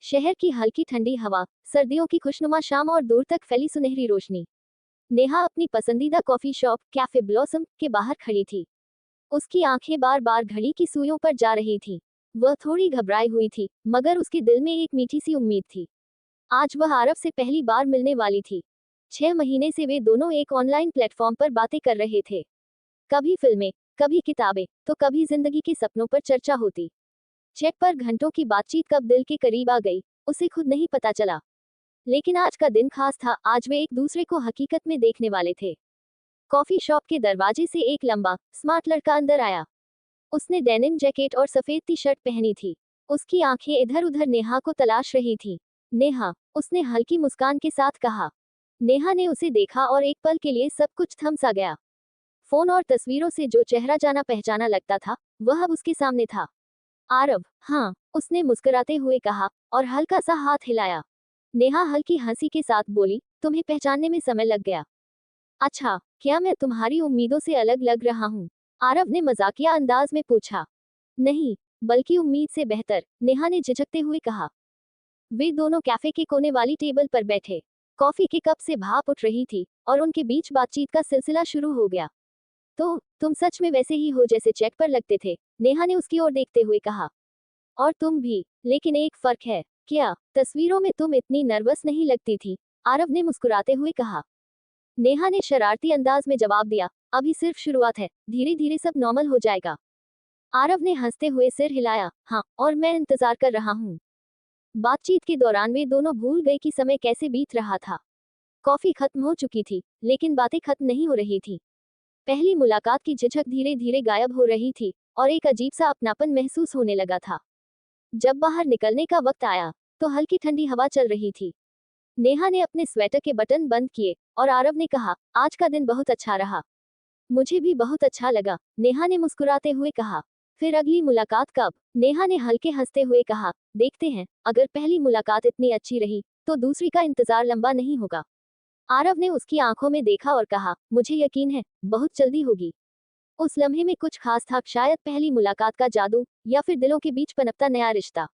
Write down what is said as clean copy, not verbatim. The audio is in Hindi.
शहर की हल्की ठंडी हवा, सर्दियों की खुशनुमा शाम और दूर तक फैली सुनहरी रोशनी। नेहा अपनी पसंदीदा कॉफी शॉप कैफे ब्लॉसम के बाहर खड़ी थी। उसकी आंखें बार बार घड़ी की सुइयों पर जा रही थी। वह थोड़ी घबराई हुई थी, मगर उसके दिल में एक मीठी सी उम्मीद थी। आज वह आरव से पहली बार मिलने वाली थी। 6 महीने से वे दोनों एक ऑनलाइन प्लेटफॉर्म पर बातें कर रहे थे। कभी फिल्में, कभी किताबें, तो कभी जिंदगी के सपनों पर चर्चा होती। चैट पर घंटों की बातचीत कब दिल के करीब आ गई, उसे खुद नहीं पता चला। लेकिन आज का दिन खास था। आज वे एक दूसरे को हकीकत में देखने वाले थे। कॉफी शॉप के दरवाजे से एक लंबा, स्मार्ट लड़का अंदर आया। उसने डेनिम जैकेट और सफेद टी शर्ट पहनी थी। उसकी आंखें इधर उधर नेहा को तलाश रही थी। नेहा, उसने हल्की मुस्कान के साथ कहा। नेहा ने उसे देखा और एक पल के लिए सब कुछ थम सा गया। फोन और तस्वीरों से जो चेहरा जाना पहचाना लगता था, वह अब उसके सामने था। आरव, हाँ, उसने मुस्कुराते हुए कहा और हल्का सा हाथ हिलाया। नेहा हल्की हंसी के साथ बोली, तुम्हें पहचानने में समय लग गया। अच्छा, क्या मैं तुम्हारी उम्मीदों से अलग लग रहा हूँ? आरव ने मजाकिया अंदाज में पूछा। नहीं, बल्कि उम्मीद से बेहतर, नेहा ने झिझकते हुए कहा। वे दोनों कैफे के कोने वाली टेबल पर बैठे। कॉफी के कप से भाप उठ रही थी और उनके बीच बातचीत का सिलसिला शुरू हो गया। तो तुम सच में वैसे ही हो जैसे चैट पर लगते थे, नेहा ने उसकी ओर देखते हुए कहा। और तुम भी, लेकिन एक फर्क है। क्या तस्वीरों में तुम इतनी नर्वस नहीं लगती थी? आरव ने मुस्कुराते हुए कहा। नेहा ने शरारती अंदाज में जवाब दिया, अभी सिर्फ शुरुआत है, धीरे धीरे सब नॉर्मल हो जाएगा। आरव ने हंसते हुए सिर हिलाया, हाँ, और मैं इंतजार कर रहा हूँ। बातचीत के दौरान वे दोनों भूल गए कि समय कैसे बीत रहा था। कॉफी खत्म हो चुकी थी, लेकिन बातें खत्म नहीं हो रही थी। पहली मुलाकात की झिझक धीरे धीरे गायब हो रही थी और एक अजीब सा अपनापन महसूस होने लगा था। जब बाहर निकलने का वक्त आया, तो हल्की ठंडी हवा चल रही थी। नेहा ने अपने स्वेटर के बटन बंद किए और आरव ने कहा, आज का दिन बहुत अच्छा रहा। मुझे भी बहुत अच्छा लगा, नेहा ने मुस्कुराते हुए कहा। फिर अगली मुलाकात कब? नेहा ने हल्के हंसते हुए कहा, देखते हैं, अगर पहली मुलाकात इतनी अच्छी रही, तो दूसरी का इंतजार लंबा नहीं होगा। आरव ने उसकी आंखों में देखा और कहा, मुझे यकीन है, बहुत जल्दी होगी। उस लम्हे में कुछ खास था, शायद पहली मुलाकात का जादू, या फिर दिलों के बीच पनपता नया रिश्ता।